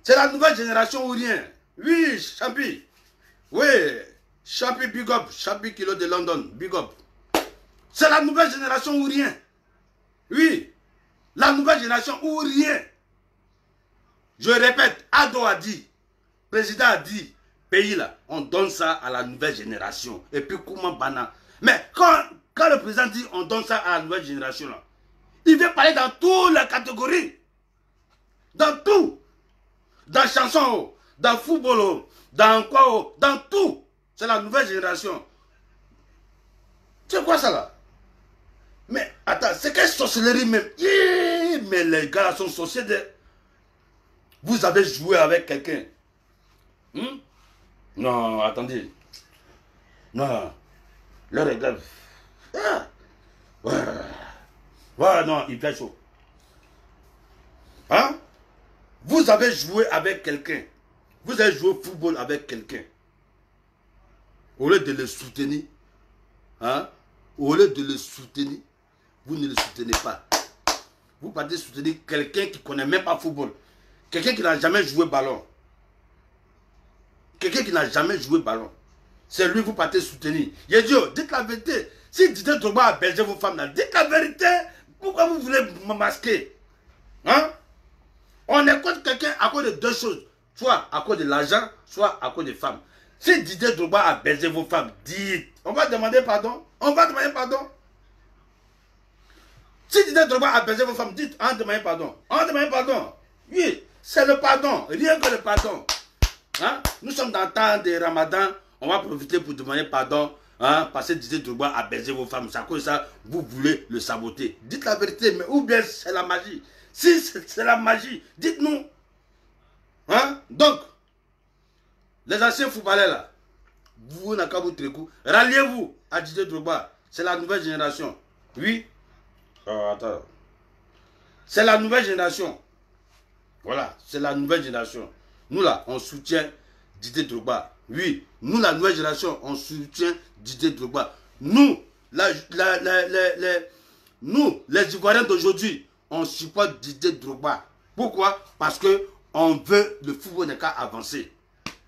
Speaker 1: C'est la nouvelle génération ou rien. Oui, Champi. Oui, Champi Big Up. Champi Kilo de London, Big Up. C'est la nouvelle génération ou rien. Oui, la nouvelle génération ou rien. Je répète, Ado a dit, président a dit, pays là, on donne ça à la nouvelle génération. Et puis comment bana. Mais quand le président dit on donne ça à la nouvelle génération là, il veut parler dans toutes les catégories. Dans tout. Dans chanson, dans football, dans quoi, dans tout. C'est la nouvelle génération. C'est quoi ça là? Mais attends, c'est quelle sorcellerie même? Mais les gars là sont sorciers de... Vous avez joué avec quelqu'un. Non, attendez. Non. L'heure est grave. Ah. Ouais, non, il fait chaud. Hein? Vous avez joué avec quelqu'un. Vous avez joué au football avec quelqu'un. Au lieu de le soutenir, hein? Au lieu de le soutenir, vous ne le soutenez pas. Vous partez soutenir quelqu'un qui ne connaît même pas le football. Quelqu'un qui n'a jamais joué ballon. Quelqu'un qui n'a jamais joué ballon. C'est lui que vous partez soutenir. Yedio, dites la vérité. Si Didier Drogba a bergé vos femmes là, dites la vérité. Pourquoi vous voulez me masquer? Hein? On écoute quelqu'un à cause de deux choses. Soit à cause de l'argent, soit à cause des femmes. Si Didier Drogba a bergé vos femmes, dites. On va demander pardon. On va demander pardon. Si Didier Drogba a bergé vos femmes, dites. On demande pardon. On demande pardon. Oui, c'est le pardon. Rien que le pardon. Hein? Nous sommes dans le temps de Ramadan. On va profiter pour demander pardon. Hein? Parce que Didier Drogba a baisé vos femmes. C'est à cause de ça, vous voulez le saboter. Dites la vérité, mais ou bien c'est la magie. Si c'est la magie, dites-nous. Hein? Donc, les anciens footballeurs là, vous n'avez qu'à vous trécou. Ralliez-vous à Didier Drogba. C'est la nouvelle génération. Oui. Attends. C'est la nouvelle génération. Voilà, c'est la nouvelle génération. Nous là, on soutient Didier Drogba. Oui, nous la nouvelle génération, on soutient Didier Drogba. Nous, nous, les Ivoiriens d'aujourd'hui, on supporte Didier Drogba. Pourquoi? Parce que on veut le football n'est qu'à avancer.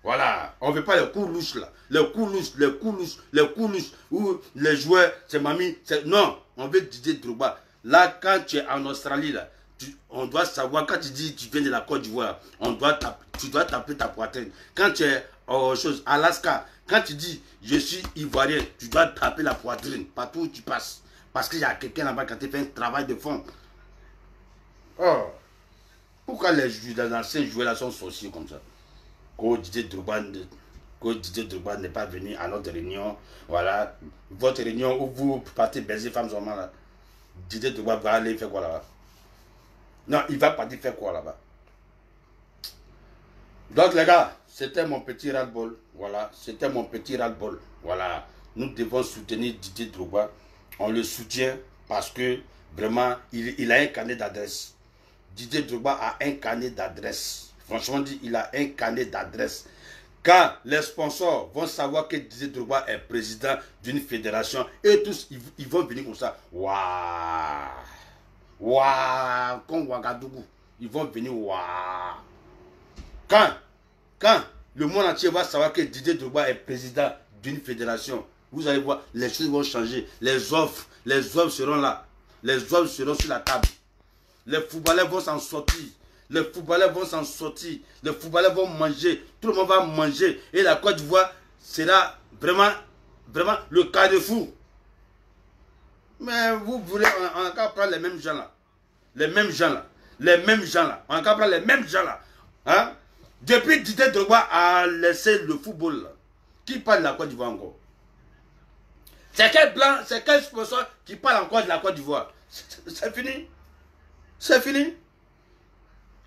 Speaker 1: Voilà, on ne veut pas les coups louches là. Les coups louches, les coups louches, les coups louches. Où les joueurs, c'est mamie. Non, on veut Didier Drogba. Là, quand tu es en Australie là, on doit savoir, quand tu dis tu viens de la Côte d'Ivoire, tu dois taper ta poitrine. Quand tu es à Alaska, quand tu dis je suis ivoirien, tu dois taper la poitrine partout où tu passes. Parce qu'il y a quelqu'un là-bas qui a fait un travail de fond. Oh, pourquoi les anciens joueurs là sont sorciers comme ça? Quand Didier Drogba n'est pas venu à notre réunion, voilà, votre réunion où vous partez baiser femmes seulement là, Didier Drogba va aller faire quoi là-bas? Non, il va partir faire quoi là-bas? Donc les gars, c'était mon petit ras-le-bol. Voilà, c'était mon petit ras-le-bol. Voilà, nous devons soutenir Didier Drogba. On le soutient parce que vraiment, il a un carnet d'adresse. Didier Drogba a un carnet d'adresse. Franchement dit, il a un carnet d'adresse. Quand les sponsors vont savoir que Didier Drogba est président d'une fédération, et tous, ils vont venir comme ça. Waouh! Waouh! Comme Ouagadougou. Ils vont venir. Waouh! Quand le monde entier va savoir que Didier Drogba est président d'une fédération, vous allez voir, les choses vont changer. Les offres seront là. Les offres seront sur la table. Les footballeurs vont s'en sortir. Les footballeurs vont s'en sortir. Les footballeurs vont manger. Tout le monde va manger. Et la Côte d'Ivoire sera vraiment le carrefour. Mais vous voulez, on a qu'à prendre les mêmes gens là. Les mêmes gens là. Les mêmes gens là. On a qu'à prendre les mêmes gens là. Hein? Depuis Didier Drogba a laissé le football là. Qui parle de la Côte d'Ivoire encore? C'est quel blanc, c'est quel sponsor qui parle encore de la Côte d'Ivoire? C'est fini. C'est fini.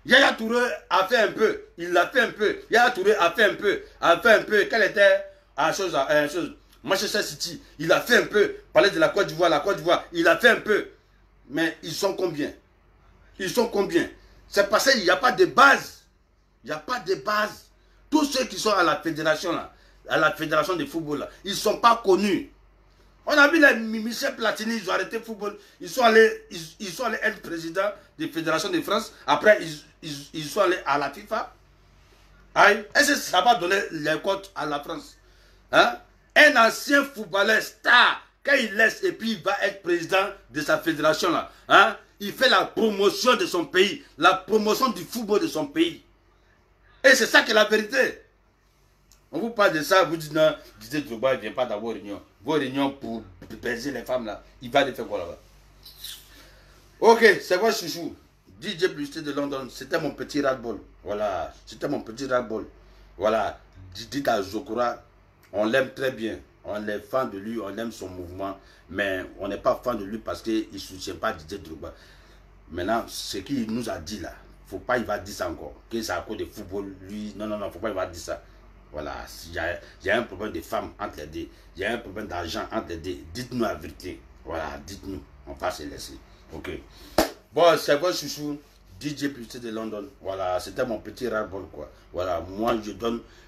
Speaker 1: Yaya Touré a fait un peu. Il l'a fait un peu. Yaya Touré a fait un peu. Quelle était la chose? Manchester City. Il a fait un peu. Parler de la Côte d'Ivoire. Il a fait un peu. Mais ils sont combien? Ils sont combien? C'est parce qu'il n'y a pas de base. Il n'y a pas de base. Tous ceux qui sont à la fédération là, à la fédération de football là, ils ne sont pas connus. On a vu les Michel Platini, ils ont arrêté le football. Ils sont allés être président de la Fédération de France. Après, ils sont allés à la FIFA. Est-ce que ça va donner les comptes à la France? Hein? Un ancien footballeur star, quand il laisse et puis il va être président de sa fédération là, hein? Il fait la promotion de son pays, la promotion du football de son pays. Et c'est ça qui est la vérité. On vous parle de ça, vous dites non, Didier Drogba ne vient pas dans vos réunions. Vos réunions pour baiser les femmes là, il va les faire quoi là-bas? Ok, c'est votre chouchou. DJ Publicité de London, c'était mon petit ras-le-bol. Voilà, c'était mon petit ras-le-bol. Voilà, dites à Zokora, on l'aime très bien. On est fan de lui, on aime son mouvement. Mais on n'est pas fan de lui parce qu'il ne soutient pas Didier Drogba. Maintenant, ce qu'il nous a dit là, faut pas il va dire ça encore. Que c'est à cause de football, lui. Non, faut pas il va dire ça. Voilà, il y a un problème de femmes entre les deux. Il y a un problème d'argent entre les deux. Dites-nous la vérité. Voilà, dites-nous. On va se laisser. Ok. Bon, c'est votre chouchou, DJ Publicité de London. Voilà, c'était mon petit ras-le-bol quoi. Voilà, moi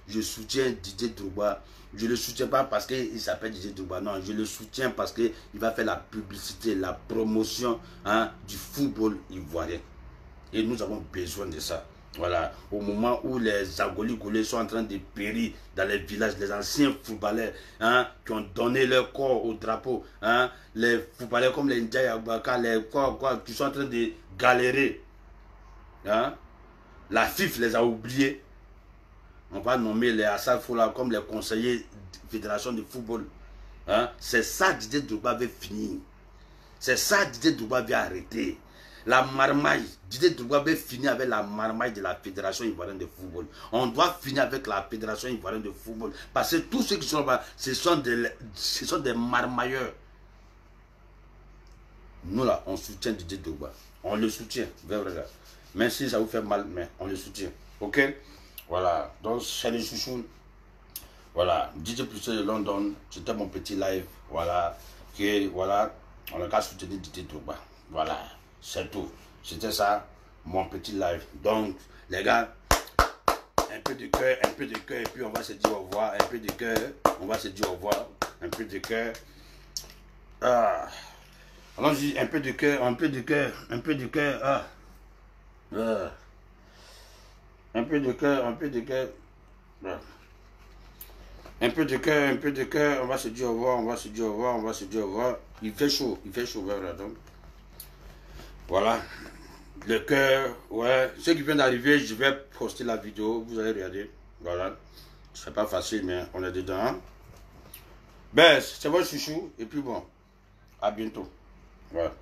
Speaker 1: je soutiens Didier Drogba. Je ne le soutiens pas parce qu'il s'appelle Didier Drogba. Non, je le soutiens parce qu'il va faire la publicité, la promotion du football ivoirien. Et nous avons besoin de ça. Voilà, au moment où les Agoli-Golais sont en train de périr dans les villages, les anciens footballeurs qui ont donné leur corps au drapeau, les footballeurs comme les Ndiaye Aboubacar, qui sont en train de galérer. La FIFA les a oubliés. On va nommer les Assad Fola comme les conseillers de la fédération de football. C'est ça Didier Drogba veut finir. C'est ça Didier Drogba veut arrêter. La marmaille, Didier Drogba veut finir avec la marmaille de la Fédération ivoirienne de football. On doit finir avec la Fédération ivoirienne de football. Parce que tous ceux qui sont là-bas, ce sont des marmailleurs. Nous là, on soutient Didier Drogba. On le soutient, vrai. Même si ça vous fait mal, mais on le soutient. Ok? Voilà. Donc, c'est les chouchous. Voilà. DJ Publicité de London, c'était mon petit live. Voilà. Voilà. On a qu'à soutenir Didier Drogba. Voilà. C'est tout. C'était ça, mon petit live. Donc, les gars, un peu de cœur, et puis on va se dire au revoir. Un peu de cœur, on va se dire au revoir. Un peu de cœur. Allons-y, un peu de cœur, un peu de cœur. Un peu de cœur, un peu de cœur. Un peu de cœur, on va se dire au revoir, Il fait chaud, voilà, donc. Voilà, le cœur, ouais. Ceux qui viennent d'arriver, je vais poster la vidéo, vous allez regarder. Voilà, c'est pas facile, mais on est dedans. Ben, c'est votre chouchou, et puis bon, à bientôt. Voilà.